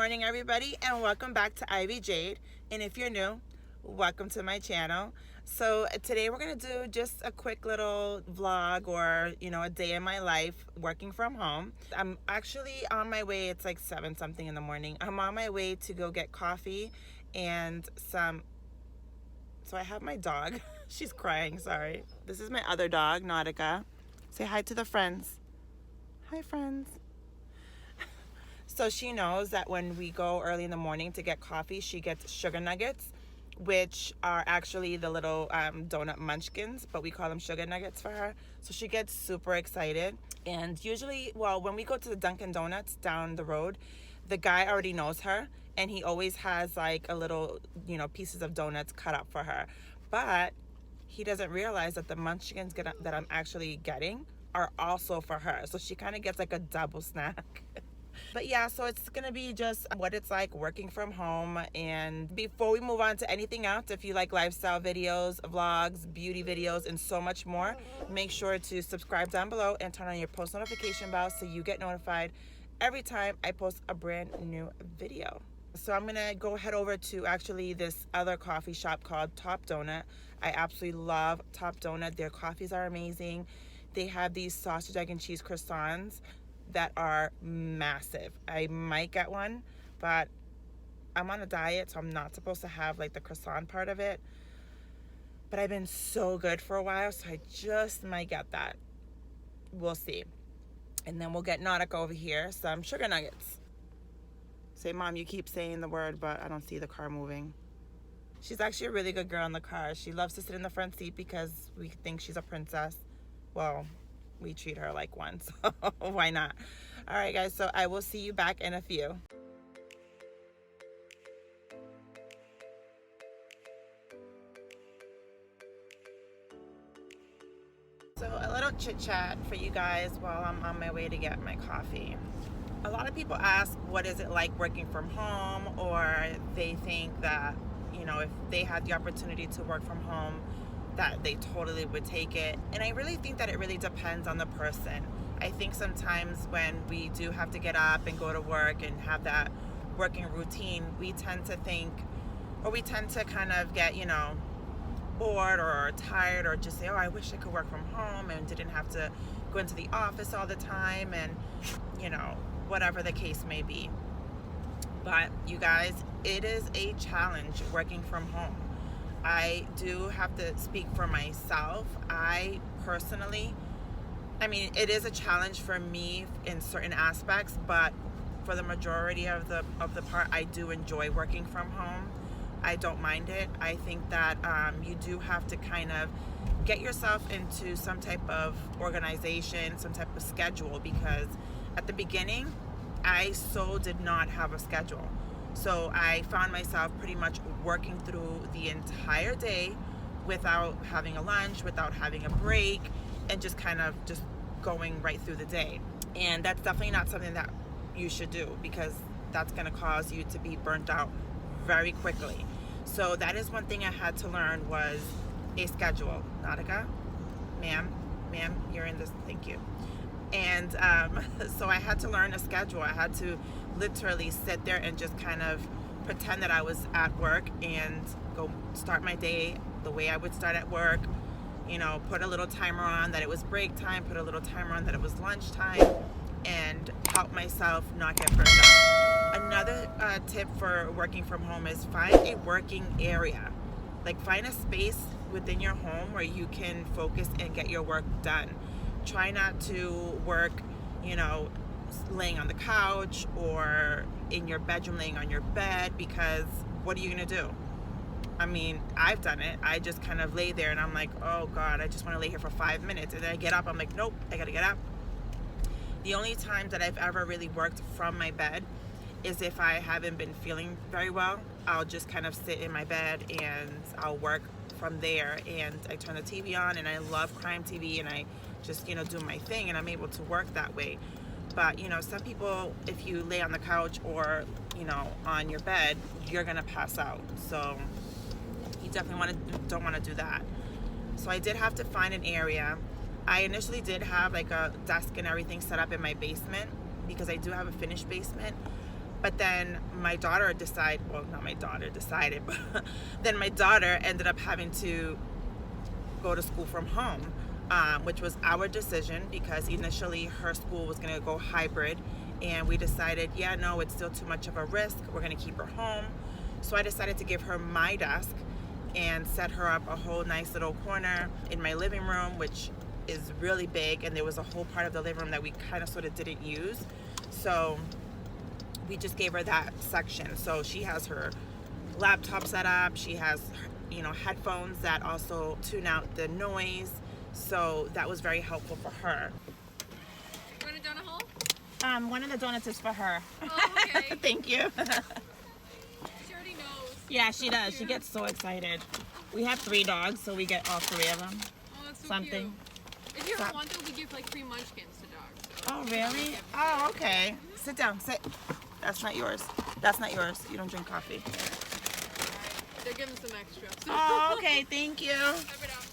morning, everybody, and welcome back to Ivy Jade. And if you're new, welcome to my channel. So today we're gonna do just a quick little vlog, or a day in my life working from home. I'm actually on my way. It's like 7 something in the morning. I'm on my way to go get coffee and some. So I have my dog. She's crying. Sorry. This is my other dog, Nautica. Say hi to the friends. Hi, friends. So she knows that when we go early in the morning to get coffee, she gets sugar nuggets, which are actually the little donut munchkins, but we call them sugar nuggets for her. So she gets super excited. And usually, well, when we go to the Dunkin' Donuts down the road, the guy already knows her, and he always has like a little, pieces of donuts cut up for her. But he doesn't realize that the munchkins that I'm actually getting are also for her. So she kind of gets like a double snack. But yeah, so it's gonna be just what it's like working from home. And before we move on to anything else, if you like lifestyle videos, vlogs, beauty videos, and so much more, make sure to subscribe down below and turn on your post notification bell so you get notified every time I post a brand new video. So I'm gonna go head over to actually this other coffee shop called Top Donut. I absolutely love Top Donut. Their coffees are amazing. They have these sausage, egg, and cheese croissants that are massive. I might get one, but I'm on a diet, so I'm not supposed to have like the croissant part of it. But I've been so good for a while, so I just might get that. We'll see. And then we'll get Nautica over here some sugar nuggets. Say, Mom, you keep saying the word, but I don't see the car moving. She's actually a really good girl in the car. She loves to sit in the front seat because we think she's a princess. Well, we treat her like one, so why not? All right, guys, so I will see you back in a few. So a little chit chat for you guys while I'm on my way to get my coffee. A lot of people ask, what is it like working from home? Or they think that, if they had the opportunity to work from home, that they totally would take it. And I really think that it really depends on the person. I think sometimes when we do have to get up and go to work and have that working routine, we tend to think, or we tend to kind of get, bored or tired, or just say, oh, I wish I could work from home and didn't have to go into the office all the time, and, whatever the case may be. But you guys, it is a challenge working from home. I do have to speak for myself. I personally, it is a challenge for me in certain aspects, but for the majority of the part, I do enjoy working from home. I don't mind it. I think that you do have to kind of get yourself into some type of organization, some type of schedule, because at the beginning, I so did not have a schedule. So I found myself pretty much working through the entire day without having a lunch, without having a break, and just kind of just going right through the day. And that's definitely not something that you should do, because that's going to cause you to be burnt out very quickly. So that is one thing I had to learn, was a schedule. Nautica, ma'am, you're in this, thank you. And so I had to learn a schedule. I had to literally sit there and just kind of pretend that I was at work and go start my day the way I would start at work. Put a little timer on that it was break time, put a little timer on that it was lunchtime, and help myself not get burned out. Another tip for working from home is find a working area. Like, find a space within your home where you can focus and get your work done. Try not to work, laying on the couch or in your bedroom laying on your bed, because what are you going to do? I've done it. I just kind of lay there and I'm like, oh God, I just want to lay here for 5 minutes. And then I get up, I'm like, nope, I got to get up. The only time that I've ever really worked from my bed is if I haven't been feeling very well. I'll just kind of sit in my bed and I'll work from there. And I turn the TV on, and I love crime TV, and I just, do my thing, and I'm able to work that way. But, some people, if you lay on the couch or, on your bed, you're going to pass out. So you definitely don't want to do that. So I did have to find an area. I initially did have like a desk and everything set up in my basement, because I do have a finished basement. But then my daughter decided, well, not my daughter decided, but then my daughter ended up having to go to school from home, which was our decision because initially her school was going to go hybrid. And we decided, yeah, no, it's still too much of a risk. We're going to keep her home. So I decided to give her my desk and set her up a whole nice little corner in my living room, which is really big. And there was a whole part of the living room that we kind of sort of didn't use. So we just gave her that section. So she has her laptop set up. She has, you know, headphones that also tune out the noise. So that was very helpful for her. You want a donut hole? One of the donuts is for her. Oh, okay. Thank you. She already knows. Yeah, she does. She gets so excited. We have 3 dogs, so we get all 3 of them. Oh, that's so Something. cute. If you ever want them, we give like free munchkins to dogs. So. Oh, really? Oh, okay. Sit down. Sit. That's not yours. That's not yours. You don't drink coffee. They're giving some extra. So. Oh, okay. Thank you. Type it out.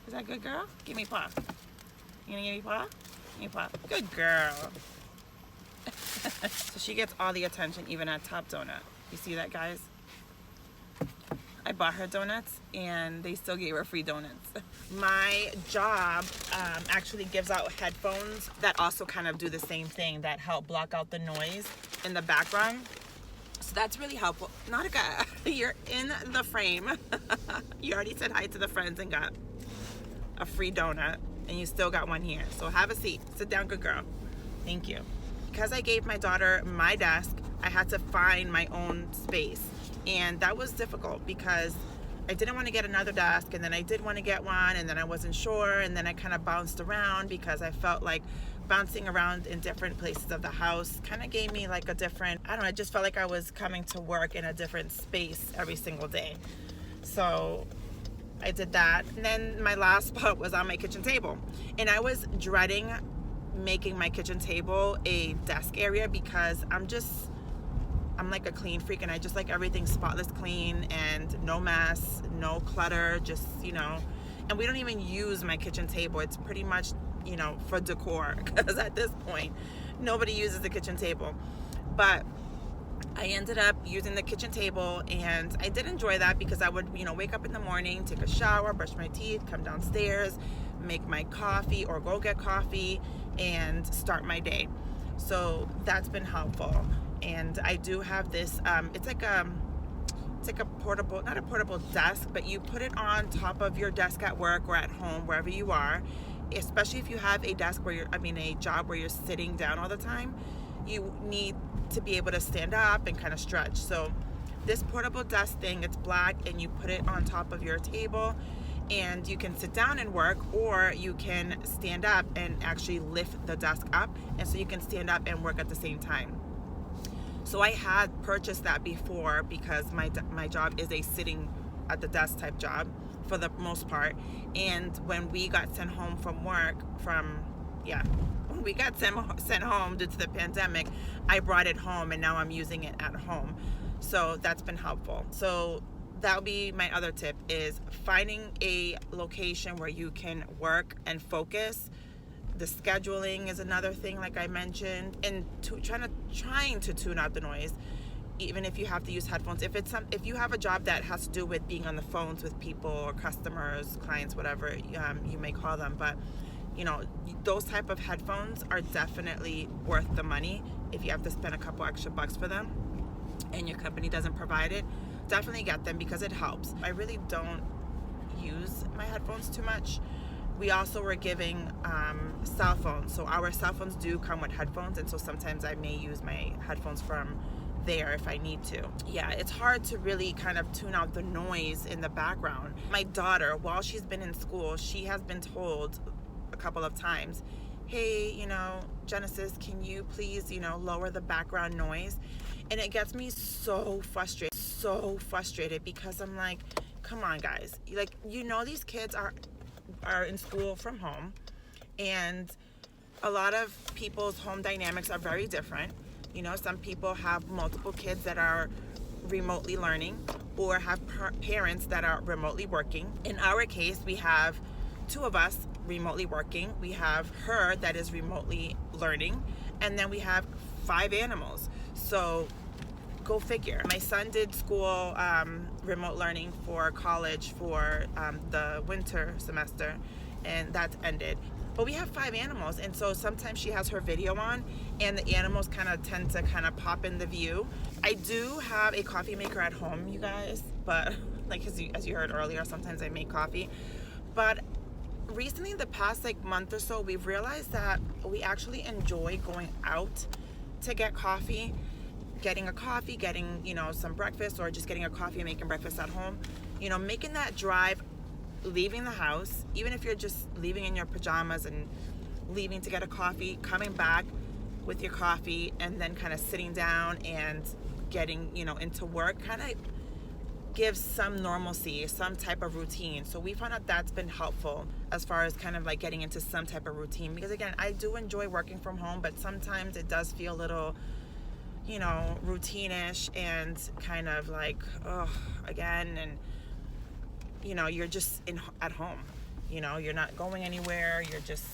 Is that good, girl? Give me paw. You gonna give me paw? Give me paw. Good girl. So she gets all the attention, even at Top Donut. You see that, guys? I bought her donuts, and they still gave her free donuts. My job actually gives out headphones that also kind of do the same thing, that help block out the noise in the background. So that's really helpful. Nautica, you're in the frame. You already said hi to the friends and got a free donut, and you still got one here. So have a seat. Sit down, good girl. Thank you. Because I gave my daughter my desk, I had to find my own space. And that was difficult because I didn't want to get another desk, and then I did want to get one, and then I wasn't sure, and then I kind of bounced around because I felt like bouncing around in different places of the house kind of gave me like a different, I don't know, I just felt like I was coming to work in a different space every single day. So I did that. And then my last spot was on my kitchen table. And I was dreading making my kitchen table a desk area because I'm like a clean freak, and I just like everything spotless clean and no mess, no clutter, just, you know. And we don't even use my kitchen table. It's pretty much, you know, for decor, because at this point, nobody uses the kitchen table. But I ended up using the kitchen table, and I did enjoy that because I would, you know, wake up in the morning, take a shower, brush my teeth, come downstairs, make my coffee or go get coffee, and start my day. So that's been helpful. And I do have this, it's like a portable, not a portable desk, but you put it on top of your desk at work or at home, wherever you are, especially if you have a desk where a job where you're sitting down all the time. You need to be able to stand up and kind of stretch. So this portable desk thing, it's black, and you put it on top of your table, and you can sit down and work, or you can stand up and actually lift the desk up, and so you can stand up and work at the same time. So I had purchased that before because my job is a sitting at the desk type job for the most part. And when we got sent home from work, when we got sent home due to the pandemic, I brought it home, and now I'm using it at home. So that's been helpful. So that'll be my other tip, is finding a location where you can work and focus. The scheduling is another thing, like I mentioned, and trying to tune out the noise, even if you have to use headphones. If you have a job that has to do with being on the phones with people or customers, clients, whatever you may call them, but you know, those type of headphones are definitely worth the money. If you have to spend a couple extra bucks for them and your company doesn't provide it, definitely get them because it helps. I really don't use my headphones too much. We also were giving cell phones, so our cell phones do come with headphones, and so sometimes I may use my headphones from there if I need to. Yeah, it's hard to really kind of tune out the noise in the background. My daughter, while she's been in school, she has been told a couple of times, hey, you know, Genesis, can you please, you know, lower the background noise? And it gets me so frustrated because I'm like, come on, guys. Like, you know, these kids are in school from home, and a lot of people's home dynamics are very different. You know, some people have multiple kids that are remotely learning or have parents that are remotely working. In our case, we have two of us remotely working. We have her that is remotely learning, and then we have 5 animals. So go figure. My son did school remote learning for college for the winter semester, and that's ended. But we have 5 animals, and so sometimes she has her video on, and the animals kind of tend to kind of pop in the view. I do have a coffee maker at home, you guys, but like as you heard earlier, sometimes I make coffee. But recently, the past like month or so, we've realized that we actually enjoy going out to get coffee, getting a coffee, getting, you know, some breakfast, or just getting a coffee and making breakfast at home. You know, making that drive, leaving the house, even if you're just leaving in your pajamas and leaving to get a coffee, coming back with your coffee, and then kind of sitting down and getting, you know, into work, kind of gives some normalcy, some type of routine. So we found out that's been helpful as far as kind of like getting into some type of routine, because again, I do enjoy working from home, but sometimes it does feel a little, you know, routine-ish and kind of like, oh, again, and you know, you're just at home. You know, you're not going anywhere. You're just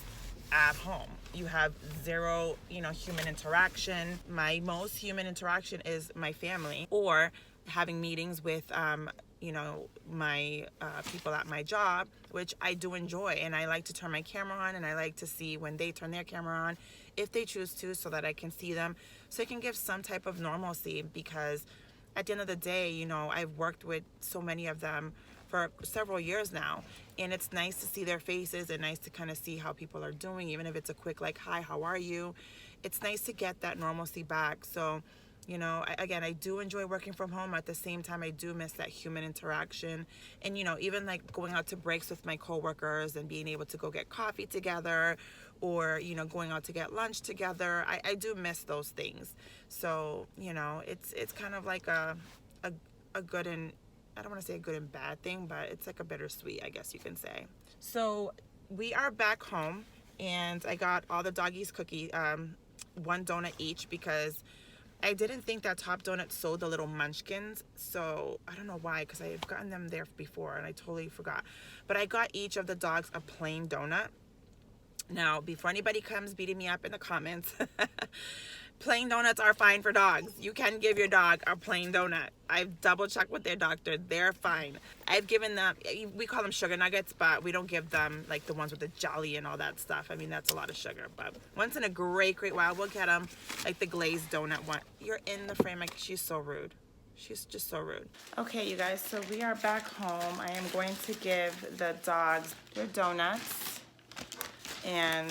at home. You have zero, you know, human interaction. My most human interaction is my family, or having meetings with, you know, my people at my job, which I do enjoy. And I like to turn my camera on, and I like to see when they turn their camera on, if they choose to, so that I can see them. So it can give some type of normalcy, because at the end of the day, you know, I've worked with so many of them for several years now, and it's nice to see their faces and nice to kind of see how people are doing, even if it's a quick like, hi, how are you? It's nice to get that normalcy back. So, you know, again, I do enjoy working from home. At the same time, I do miss that human interaction, and, you know, even like going out to breaks with my coworkers and being able to go get coffee together, or, you know, going out to get lunch together. I do miss those things. So, you know, it's kind of like a good and, I don't want to say a good and bad thing, but it's like a bittersweet, I guess you can say. So we are back home, and I got all the doggies cookie, 1 donut each, because I didn't think that Top Donut sold the little munchkins. So I don't know why, because I have gotten them there before and I totally forgot. But I got each of the dogs a plain donut. Now, before anybody comes beating me up in the comments, plain donuts are fine for dogs. You can give your dog a plain donut. I've double checked with their doctor. They're fine. I've given them, we call them sugar nuggets, but we don't give them like the ones with the jelly and all that stuff. I mean, that's a lot of sugar. But once in a great while, we'll get them like the glazed donut one. You're in the frame. Like, she's so rude. She's just so rude. Okay, you guys, so we are back home. I am going to give the dogs their donuts, and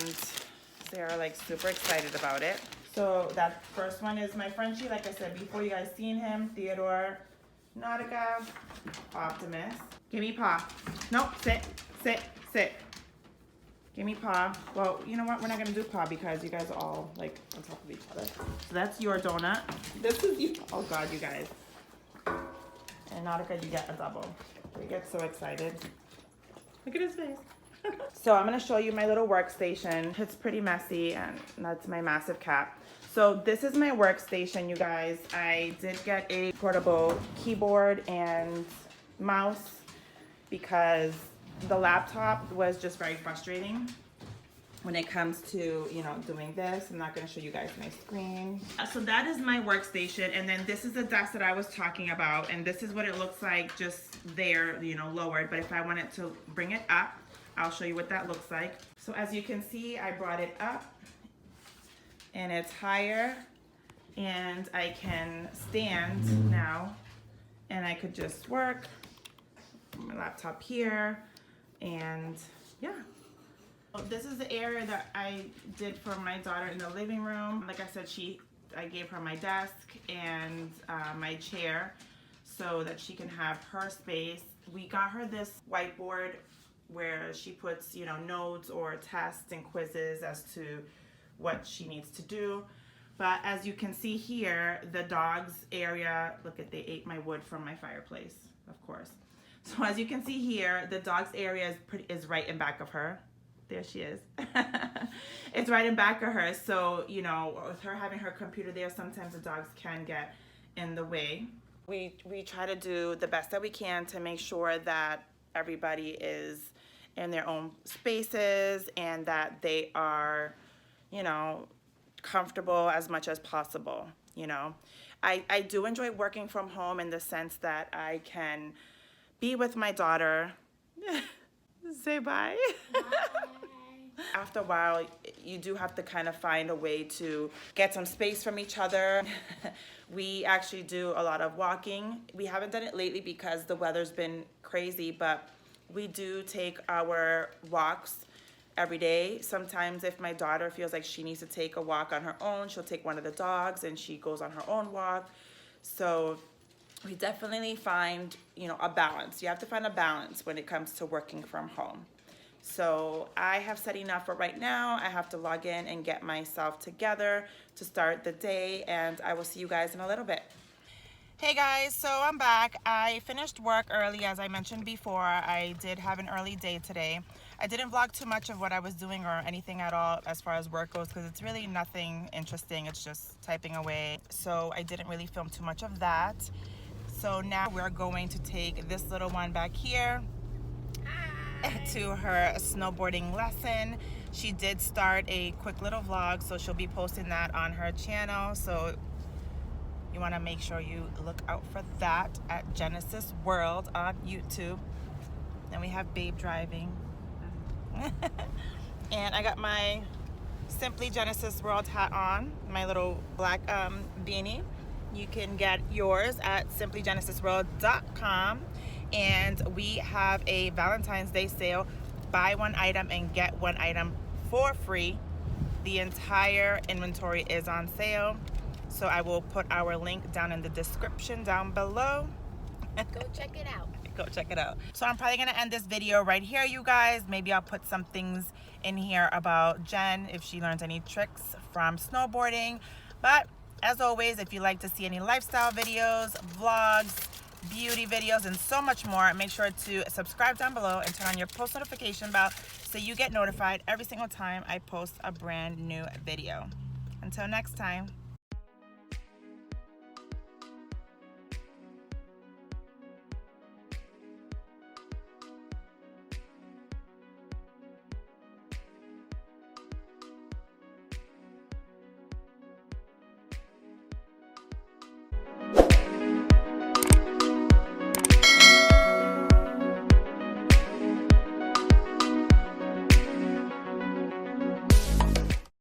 they are like super excited about it. So that first one is my Frenchie. Like I said before, you guys seen him. Theodore, Nautica, Optimus. Give me paw. Nope, sit. Give me paw. Well, you know what? We're not gonna do paw because you guys are all like on top of each other. So that's your donut. This is you. Oh God, you guys. And Nautica, you get a double. We get so excited. Look at his face. So I'm gonna show you my little workstation. It's pretty messy, and that's my massive cat. So this is my workstation, you guys. I did get a portable keyboard and mouse because the laptop was just very frustrating when it comes to, you know, doing this. I'm not gonna show you guys my screen. So that is my workstation, and then this is the desk that I was talking about, and this is what it looks like just there, you know, lowered. But if I wanted to bring it up, I'll show you what that looks like. So as you can see, I brought it up and it's higher, and I can stand now, and I could just work my laptop here, and yeah. This is the area that I did for my daughter in the living room. Like I said, I gave her my desk and my chair so that she can have her space. We got her this whiteboard where she puts, you know, notes or tests and quizzes as to what she needs to do. But as you can see here, the dogs area, look at, they ate my wood from my fireplace, of course. So as you can see here, the dogs area is right in back of her. There she is. It's right in back of her. So, you know, with her having her computer there, sometimes the dogs can get in the way. We try to do the best that we can to make sure that everybody is in their own spaces and that they are, you know, comfortable as much as possible, you know. I do enjoy working from home in the sense that I can be with my daughter. Say bye. Bye. After a while, you do have to kind of find a way to get some space from each other. We actually do a lot of walking. We haven't done it lately because the weather's been crazy, but we do take our walks every day. Sometimes if my daughter feels like she needs to take a walk on her own, she'll take one of the dogs and she goes on her own walk. So we definitely find, you know, a balance. You have to find a balance when it comes to working from home. So I have said enough for right now. I have to log in and get myself together to start the day, and I will see you guys in a little bit. Hey guys, so I'm back. I finished work early, as I mentioned before. I did have an early day today. I didn't vlog too much of what I was doing or anything at all as far as work goes because it's really nothing interesting. It's just typing away. So I didn't really film too much of that. So now we're going to take this little one back here to her snowboarding lesson. She did start a quick little vlog, so she'll be posting that on her channel. So you want to make sure you look out for that at Genesis World on YouTube. Then we have Babe driving. And I got my Simply Genesis World hat on, my little black beanie. You can get yours at simplygenesisworld.com. And we have a Valentine's Day sale. Buy one item and get one item for free. The entire inventory is on sale. So I will put our link down in the description down below. Go check it out. Go check it out. So I'm probably gonna end this video right here, you guys. Maybe I'll put some things in here about Jen if she learns any tricks from snowboarding. But as always, if you like to see any lifestyle videos, vlogs, beauty videos, and so much more, make sure to subscribe down below and turn on your post notification bell so you get notified every single time I post a brand new video. Until next time.